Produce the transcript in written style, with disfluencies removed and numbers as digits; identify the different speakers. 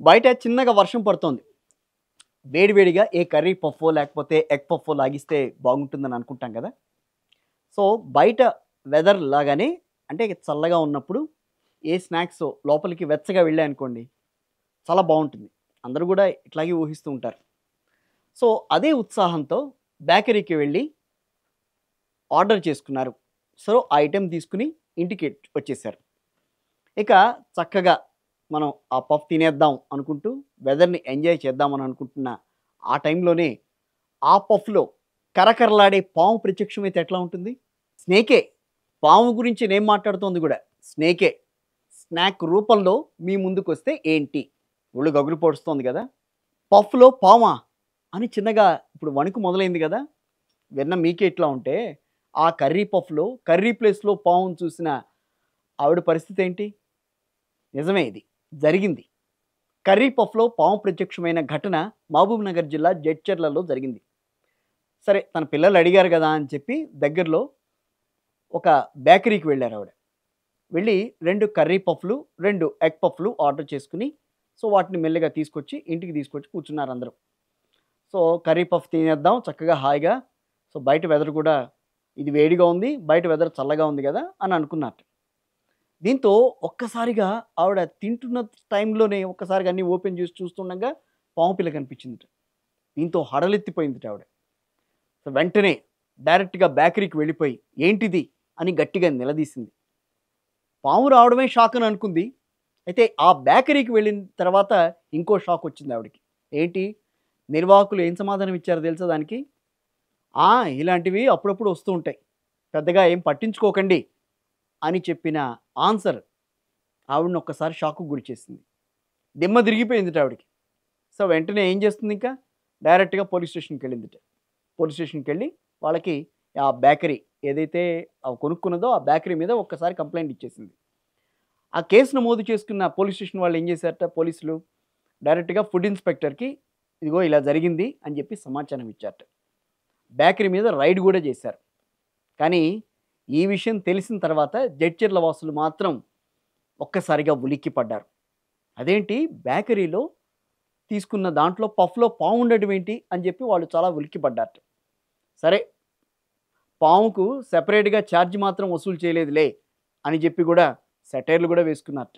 Speaker 1: బయట చిన్నగా వర్షం పడుతోంది. వేడివేడిగా ఏ కర్రీ పఫో లేకపోతే ఎగ్ పఫో లాగిస్తే బాగుంటుందని అనుకుంటాం కదా! సో, బయట వెదర్ లాగానే అంటే చల్లగా ఉన్నప్పుడు ఏ స్నాక్స్ లోపలికి వెచ్చగా వెళ్ళాయనుకోండి చాలా బావుంటుంది. అందరూ గూడా ఇట్లాగే ఊహిస్తూ ఉంటారు. సో, అదే ఉత్సాహంతో బేకరీకి వెళ్ళి ఆర్డర్ చేసుకున్నారు. సో, ఆ ఐటెమ్ తీసుకొని ఇంటికి వచ్చేసారు. ఇక చక్కగా మనం ఆ పఫ్ తినేద్దాం అనుకుంటూ వెదర్‌ని ఎంజాయ్ చేద్దామని అనుకుంటున్న ఆ టైంలోనే ఆ పఫ్‌లో కరకరలాడే పాము ప్రత్యక్షమైతే ఎట్లా ఉంటుంది? స్నేకే. పాము గురించి నేను మాట్లాడుతోంది గూడా. స్నేకే. స్నాక్ రూపంలో మీ ముందుకొస్తే ఏంటి? ఒళ్ళు గగురు పొడుస్తోంది గదా! పఫ్‌లో పామా? అని చిన్నగా ఇప్పుడు వణుకు మొదలైంది గదా! విన్న మీకే ఇట్లా ఉంటే, ఆ కర్రీ పఫ్‌లో కర్రీ ప్లేస్‌లో పాముని చూసిన ఆవిడ పరిస్థితి ఏంటి? నిజమే ఇది. జరిగింది. కర్రీ పఫ్‌లో పాము ప్రత్యక్షమైన ఘటన మహబూబ్‌నగర్ జిల్లా జడ్చర్లలో జరిగింది. సరే తన పిల్లలు అడిగారు గదా! అని చెప్పి దగ్గరలో ఒక బేకరీకి వెళ్లారావిడ. వెళ్ళి 2 కర్రీ పఫ్‌లు, 2 ఎగ్ పఫ్‌లు ఆర్డర్ చేసుకొని, సో, వాటిని మెల్లిగా తీసుకొచ్చి ఇంటికి తీసుకొచ్చి కూర్చున్నారందరూ. సో, కర్రీ పఫ్ తినేద్దాం చక్కగా హాయిగా. సో, బయట వెదర్ కూడా ఇది వేడిగా ఉంది. బయట వెదర్ చల్లగా ఉంది గదా! అని అనుకున్నారట. దీంతో ఒక్కసారిగా ఆవిడ తింటున్న టైంలోనే ఒక్కసారిగా అన్నీ ఓపెన్ చేసి చూస్తుండగా పాము పిల్ల కనిపించిందట. దీంతో హడలెత్తిపోయిందట ఆవిడ. సో, వెంటనే డైరెక్ట్‌గా బేకరీకి వెళ్ళిపోయి, "ఏంటిది?" అని గట్టిగా నిలదీసింది. పాము రావడమే షాక్ అని అనుకుంది. అయితే ఆ బేకరీకి వెళ్ళిన తర్వాత ఇంకో షాక్ వచ్చింది ఆవిడకి. ఏంటి? నిర్వాహకులు ఏం సమాధానం ఇచ్చారో తెలుసా దానికి? "ఆ! ఇలాంటివి అప్పుడప్పుడు వస్తూ ఉంటాయి. పెద్దగా ఏం పట్టించుకోకండి" అని చెప్పిన ఆన్సర్ ఆవిడని ఒక్కసారి షాక్‌కి గురిచేసింది. దిమ్మ తిరిగిపోయిందట ఆవిడకి. సో, వెంటనే ఏం చేస్తుందింకా? డైరెక్ట్‌గా పోలీస్ స్టేషన్‌కెళ్ళిందట. పోలీస్ స్టేషన్‌కెళ్ళి వాళ్ళకి ఆ బేకరీ ఏదైతే కొనుక్కున్నదో ఆ బేకరీ మీద ఒక్కసారి కంప్లెయింట్ ఇచ్చేసింది. ఆ కేసు నమోదు చేసుకున్న పోలీస్ స్టేషన్ వాళ్ళు ఏం చేశారట పోలీసులు, డైరెక్ట్‌గా ఫుడ్ ఇన్స్‌పెక్టర్‌కి ఇదిగో ఇలా జరిగింది అని చెప్పి సమాచారం ఇచ్చారట. బేకరీ మీద రైడ్ గూడా చేశారు. కానీ ఈ విషయం తెలిసిన తర్వాత జడ్చర్ల వాసులు మాత్రం ఒక్కసారిగా ఉలిక్కిపడ్డారు. అదేంటి బేకరీలో తీసుకున్న దాంట్లో పఫ్‌లో పాము ఉండడం ఏంటి అని చెప్పి వాళ్ళు చాలా ఉలిక్కిపడ్డారట. సరే పాముకు సెపరేట్‌గా చార్జ్ మాత్రం వసూలు చేయలేదులే అని చెప్పి గూడా సెటైర్‌లు గూడా వేసుకున్నారట.